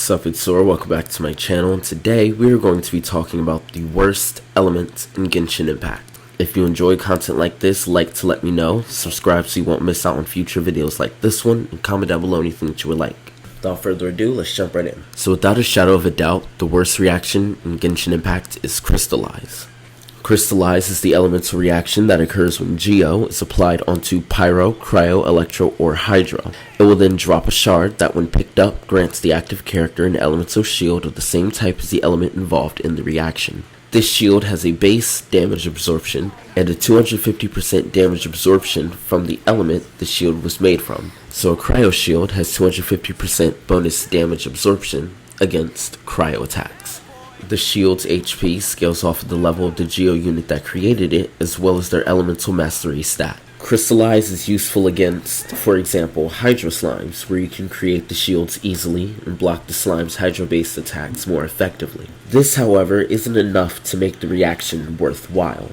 Sup, it's Sora, welcome back to my channel, and today we are going to be talking about the worst elements in Genshin Impact. If you enjoy content like this, like to let me know, subscribe so you won't miss out on future videos like this one, and comment down below anything that you would like. Without further ado, let's jump right in. So without a shadow of a doubt, the worst reaction in Genshin Impact is Crystallize. Crystallize is the elemental reaction that occurs when Geo is applied onto Pyro, Cryo, Electro, or Hydro. It will then drop a shard that, when picked up, grants the active character an elemental shield of the same type as the element involved in the reaction. This shield has a base damage absorption and a 250% damage absorption from the element the shield was made from. So a Cryo shield has 250% bonus damage absorption against Cryo attacks. The shield's HP scales off of the level of the Geo unit that created it, as well as their elemental mastery stat. Crystallize is useful against, for example, Hydro Slimes, where you can create the shields easily and block the slime's Hydro-based attacks more effectively. This, however, isn't enough to make the reaction worthwhile.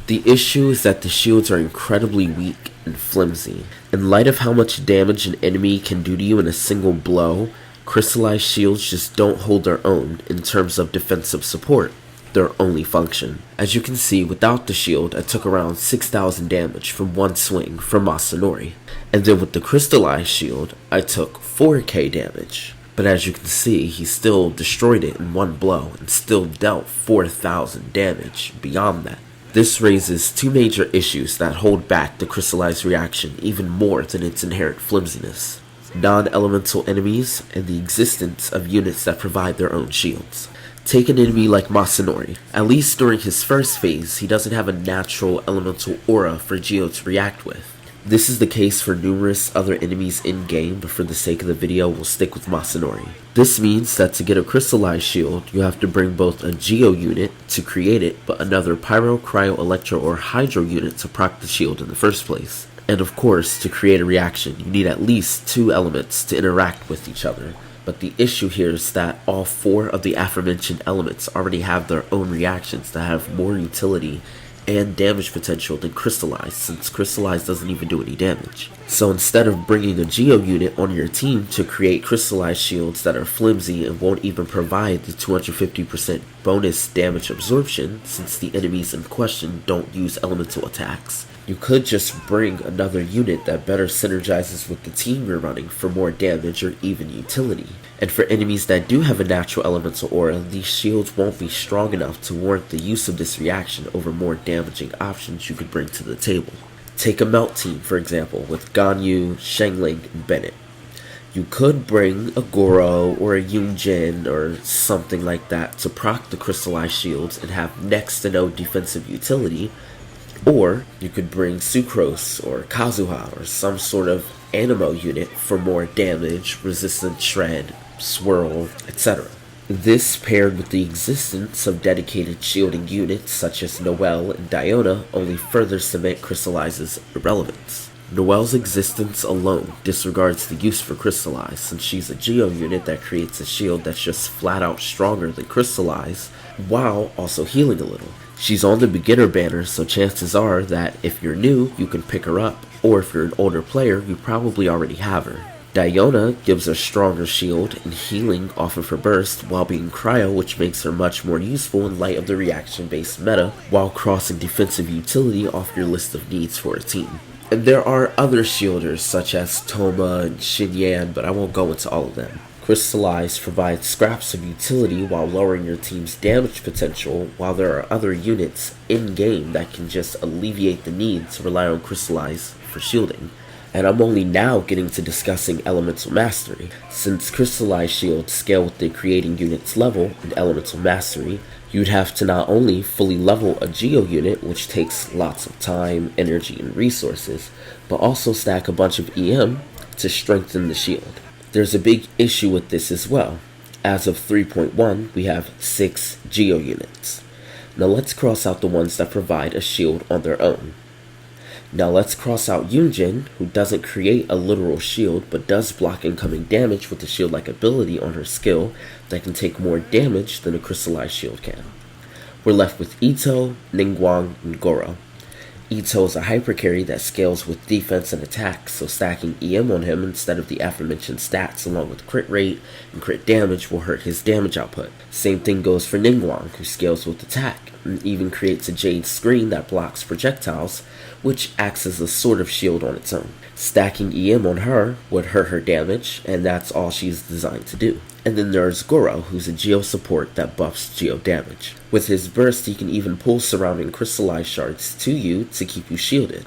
The issue is that the shields are incredibly weak and flimsy. In light of how much damage an enemy can do to you in a single blow, Crystallized shields just don't hold their own in terms of defensive support, their only function. As you can see, without the shield, I took around 6,000 damage from one swing from Masanori. And then with the Crystallized shield, I took 4k damage. But as you can see, he still destroyed it in one blow and still dealt 4,000 damage beyond that. This raises two major issues that hold back the Crystallized reaction even more than its inherent flimsiness: non-elemental enemies, and the existence of units that provide their own shields. Take an enemy like Masanori. At least during his first phase, he doesn't have a natural elemental aura for Geo to react with. This is the case for numerous other enemies in-game, but for the sake of the video, we'll stick with Masanori. This means that to get a Crystallized shield, you have to bring both a Geo unit to create it, but another Pyro, Cryo, Electro, or Hydro unit to proc the shield in the first place. And of course, to create a reaction, you need at least two elements to interact with each other. But the issue here is that all four of the aforementioned elements already have their own reactions that have more utility and damage potential than Crystallize, since Crystallize doesn't even do any damage. So instead of bringing a Geo unit on your team to create Crystallized shields that are flimsy and won't even provide the 250% bonus damage absorption, since the enemies in question don't use elemental attacks, you could just bring another unit that better synergizes with the team you're running for more damage or even utility. And for enemies that do have a natural elemental aura, these shields won't be strong enough to warrant the use of this reaction over more damaging options you could bring to the table. Take a Melt team, for example, with Ganyu, Shangling, and Bennett. You could bring a Goro or a Yunjin or something like that to proc the Crystallized shields and have next to no defensive utility. Or you could bring Sucrose or Kazuha or some sort of Animo unit for more damage, resistant shred, swirl, etc. This, paired with the existence of dedicated shielding units such as Noelle and Diona, only further cement Crystallize's irrelevance. Noelle's existence alone disregards the use for Crystallize, since she's a Geo unit that creates a shield that's just flat out stronger than Crystallize, while also healing a little. She's on the beginner banner, so chances are that if you're new, you can pick her up, or if you're an older player, you probably already have her. Diona gives a stronger shield and healing off of her burst while being Cryo, which makes her much more useful in light of the reaction-based meta, while crossing defensive utility off your list of needs for a team. And there are other shielders such as Toma and Xinyan, but I won't go into all of them. Crystallize provides scraps of utility while lowering your team's damage potential, while there are other units in-game that can just alleviate the need to rely on Crystallize for shielding. And I'm only now getting to discussing Elemental Mastery. Since Crystallized shields scale with the creating unit's level in Elemental Mastery, you'd have to not only fully level a Geo unit, which takes lots of time, energy, and resources, but also stack a bunch of EM to strengthen the shield. There's a big issue with this as well. As of 3.1, we have 6 Geo units. Now let's cross out the ones that provide a shield on their own. Now let's cross out Yunjin, who doesn't create a literal shield, but does block incoming damage with a shield-like ability on her skill that can take more damage than a Crystallized shield can. We're left with Ito, Ningguang, and Goro. Ito is a hypercarry that scales with defense and attack, so stacking EM on him instead of the aforementioned stats along with crit rate and crit damage will hurt his damage output. Same thing goes for Ningguang, who scales with attack, and even creates a jade screen that blocks projectiles, which acts as a sort of shield on its own. Stacking EM on her would hurt her damage, and that's all she's designed to do. And then there's Goro, who's a Geo support that buffs Geo damage. With his burst, he can even pull surrounding crystallized shards to you to keep you shielded.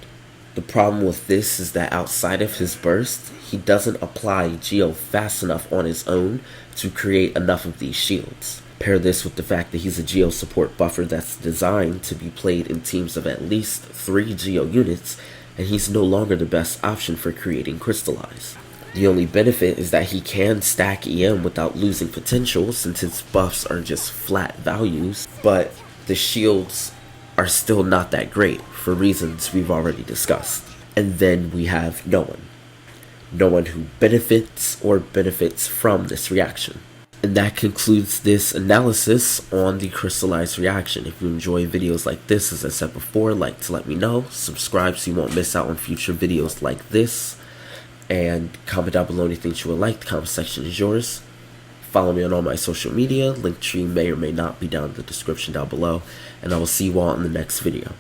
The problem with this is that outside of his burst, he doesn't apply Geo fast enough on his own to create enough of these shields. Pair this with the fact that he's a Geo support buffer that's designed to be played in teams of at least 3 Geo units, and he's no longer the best option for creating crystallize. The only benefit is that he can stack EM without losing potential since his buffs are just flat values, but the shields are still not that great for reasons we've already discussed. And then we have no one who benefits or benefits from this reaction. And that concludes this analysis on the crystallized reaction. If you enjoy videos like this, as I said before, like to let me know, subscribe so you won't miss out on future videos like this, and comment down below anything you would like. The comment section is yours. Follow me on all my social media. Linktree may or may not be down in the description down below, and I will see you all in the next video.